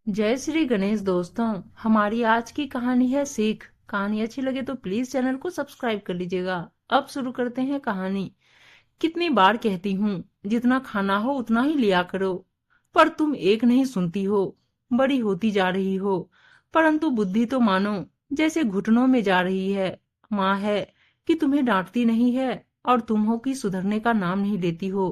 जय श्री गणेश दोस्तों। हमारी आज की कहानी है सीख। कहानी अच्छी लगे तो प्लीज चैनल को सब्सक्राइब कर लीजिएगा। अब शुरू करते हैं कहानी। कितनी बार कहती हूँ जितना खाना हो उतना ही लिया करो, पर तुम एक नहीं सुनती हो। बड़ी होती जा रही हो, परंतु बुद्धि तो मानो जैसे घुटनों में जा रही है। माँ है कि तुम्हें डांटती नहीं है, और तुम हो कि सुधरने का नाम नहीं लेती हो।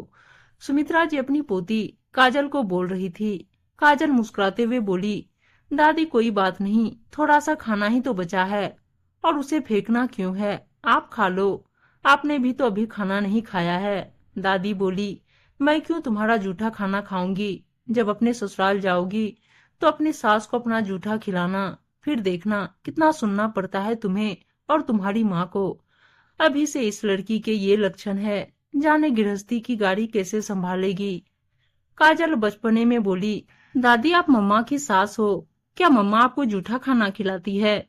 सुमित्रा जी अपनी पोती काजल को बोल रही थी। काजल मुस्कुराते हुए बोली, दादी कोई बात नहीं, थोड़ा सा खाना ही तो बचा है, और उसे फेंकना क्यों है, आप खा लो। आपने भी तो अभी खाना नहीं खाया है। दादी बोली, मैं क्यों तुम्हारा जूठा खाना खाऊंगी। जब अपने ससुराल जाओगी तो अपनी सास को अपना जूठा खिलाना, फिर देखना कितना सुनना पड़ता है तुम्हें और तुम्हारी माँ को। अभी से इस लड़की के ये लक्षण है, जाने गृहस्थी की गाड़ी कैसे संभालेगी। काजल बचपने में बोली, दादी आप मम्मा की सास हो, क्या मम्मा आपको जूठा खाना खिलाती है।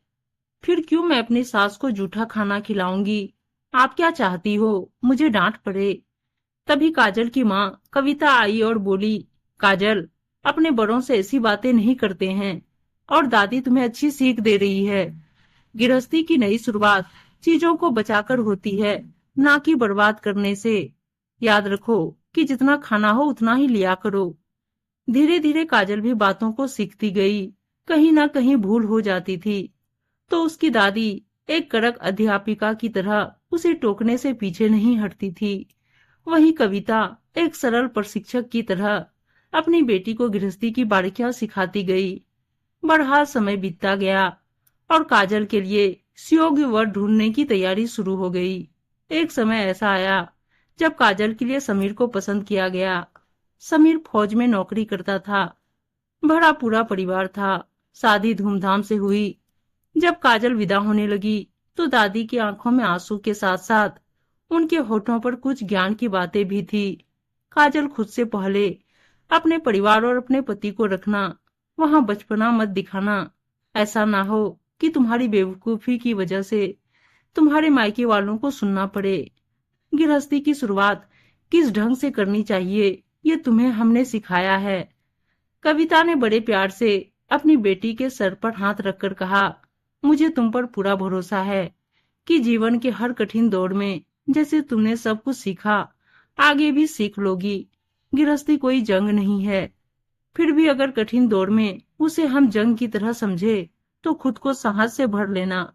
फिर क्यों मैं अपनी सास को जूठा खाना खिलाऊंगी। आप क्या चाहती हो, मुझे डांट पड़े। तभी काजल की माँ कविता आई और बोली, काजल अपने बड़ों से ऐसी बातें नहीं करते हैं, और दादी तुम्हें अच्छी सीख दे रही है। गृहस्थी की नई शुरुआत चीजों को बचाकर होती है, ना कि बर्बाद करने से। याद रखो कि जितना खाना हो उतना ही लिया करो। धीरे धीरे काजल भी बातों को सीखती गई। कहीं ना कहीं भूल हो जाती थी तो उसकी दादी एक कड़क अध्यापिका की तरह उसे टोकने से पीछे नहीं हटती थी। वहीं कविता एक सरल प्रशिक्षक की तरह अपनी बेटी को गृहस्थी की बारीकियां सिखाती गई। बहरहाल समय बीतता गया और काजल के लिए सुयोग्य वर ढूंढने की तैयारी शुरू हो गई। एक समय ऐसा आया जब काजल के लिए समीर को पसंद किया गया। समीर फौज में नौकरी करता था, बड़ा पूरा परिवार था। शादी धूमधाम से हुई। जब काजल विदा होने लगी तो दादी की आंखों में आंसू के साथ साथ उनके होठों पर कुछ ज्ञान की बातें भी थी। काजल खुद से पहले अपने परिवार और अपने पति को रखना, वहां बचपना मत दिखाना। ऐसा ना हो कि तुम्हारी बेवकूफी की वजह से तुम्हारे मायके वालों को सुनना पड़े। गृहस्थी की शुरुआत किस ढंग से करनी चाहिए ये तुम्हें हमने सिखाया है। कविता ने बड़े प्यार से अपनी बेटी के सर पर हाथ रखकर कहा, मुझे तुम पर पूरा भरोसा है कि जीवन के हर कठिन दौर में जैसे तुमने सब कुछ सीखा, आगे भी सीख लोगी। गृहस्थी कोई जंग नहीं है, फिर भी अगर कठिन दौर में उसे हम जंग की तरह समझे तो खुद को साहस से भर लेना।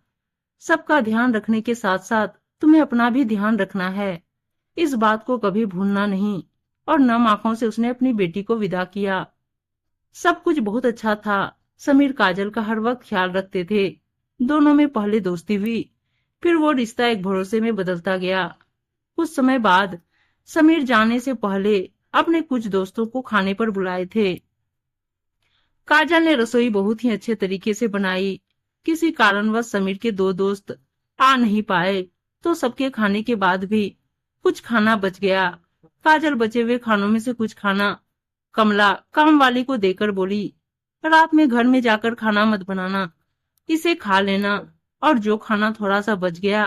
सबका ध्यान रखने के साथ साथ तुम्हें अपना भी ध्यान रखना है, इस बात को कभी भूलना नहीं। और नम आंखों से उसने अपनी बेटी को विदा किया। सब कुछ बहुत अच्छा था। समीर काजल का हर वक्त ख्याल रखते थे। दोनों में पहले दोस्ती हुई, फिर वो रिश्ता एक भरोसे में बदलता गया। कुछ समय बाद समीर जाने से पहले अपने कुछ दोस्तों को खाने पर बुलाए थे। काजल ने रसोई बहुत ही अच्छे तरीके से बनाई। किसी कारणवश समीर के दो दोस्त आ नहीं पाए, तो सबके खाने के बाद भी कुछ खाना बच गया। काजल बचे हुए खानों में से कुछ खाना कमला काम वाली को देकर बोली, रात में घर में जाकर खाना मत बनाना, इसे खा लेना। और जो खाना थोड़ा सा बच गया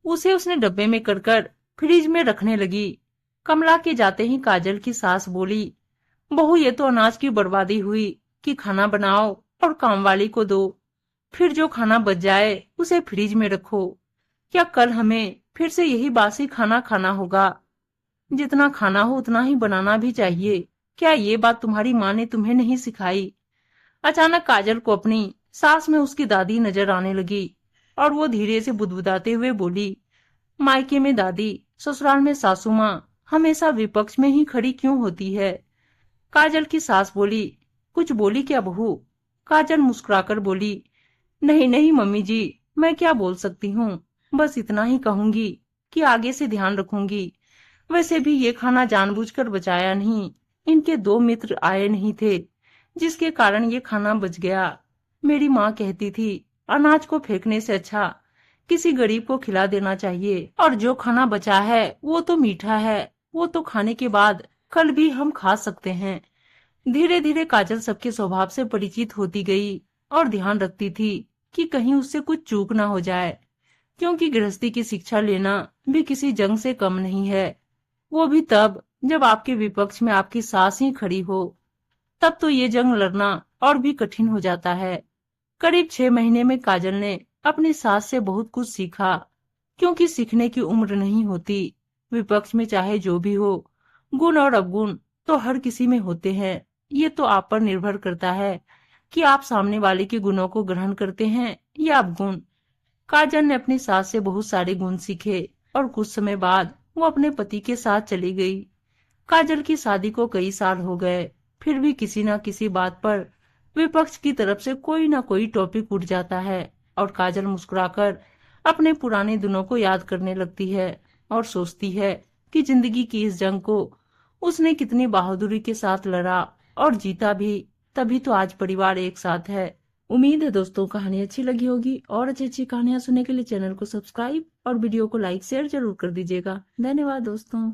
उसे उसने डब्बे में कर फ्रिज में रखने लगी। कमला के जाते ही काजल की सास बोली, बहू ये तो अनाज की बर्बादी हुई कि खाना बनाओ और काम वाली को दो, फिर जो खाना बच जाए उसे फ्रिज में रखो। क्या कल हमें फिर से यही बासी खाना खाना होगा। जितना खाना हो उतना ही बनाना भी चाहिए। क्या ये बात तुम्हारी माँ ने तुम्हें नहीं सिखाई। अचानक काजल को अपनी सास में उसकी दादी नजर आने लगी और वो धीरे से बुदबुदाते हुए बोली, मायके में दादी, ससुराल में सासू माँ हमेशा विपक्ष में ही खड़ी क्यों होती है। काजल की सास बोली, कुछ बोली क्या बहू। काजल मुस्कुराकर बोली, नहीं नहीं मम्मी जी, मैं क्या बोल सकती हूँ, बस इतना ही कहूंगी कि आगे से ध्यान रखूंगी। वैसे भी ये खाना जानबूझकर बचाया नहीं, इनके दो मित्र आए नहीं थे जिसके कारण ये खाना बच गया। मेरी माँ कहती थी, अनाज को फेंकने से अच्छा किसी गरीब को खिला देना चाहिए, और जो खाना बचा है वो तो मीठा है, वो तो खाने के बाद कल भी हम खा सकते हैं। धीरे धीरे काजल सबके स्वभाव से परिचित होती गई और ध्यान रखती थी कि कहीं उससे कुछ चूक ना हो जाए, क्योंकि गृहस्थी की शिक्षा लेना भी किसी जंग से कम नहीं है। वो भी तब जब आपके विपक्ष में आपकी सास ही खड़ी हो। तब तो ये जंग लड़ना और भी कठिन हो जाता है। करीब 6 महीने में काजल ने अपनी सास से बहुत कुछ सीखा, क्योंकि सीखने की उम्र नहीं होती। विपक्ष में चाहे जो भी हो, गुण और अवगुण तो हर किसी में होते हैं। ये तो आप पर निर्भर करता है कि आप सामने वाले के गुणों को ग्रहण करते हैं या अवगुण। काजल ने अपनी सास से बहुत सारे गुण सीखे और कुछ समय बाद वो अपने पति के साथ चली गई। काजल की शादी को कई साल हो गए, फिर भी किसी न किसी बात पर विपक्ष की तरफ से कोई न कोई टॉपिक उठ जाता है और काजल मुस्कुराकर अपने पुराने दिनों को याद करने लगती है और सोचती है कि जिंदगी की इस जंग को उसने कितनी बहादुरी के साथ लड़ा और जीता भी, तभी तो आज परिवार एक साथ है। उम्मीद है दोस्तों कहानी अच्छी लगी होगी, और अच्छी अच्छी कहानियां सुनने के लिए चैनल को सब्सक्राइब और वीडियो को लाइक शेयर जरूर कर दीजिएगा। धन्यवाद दोस्तों।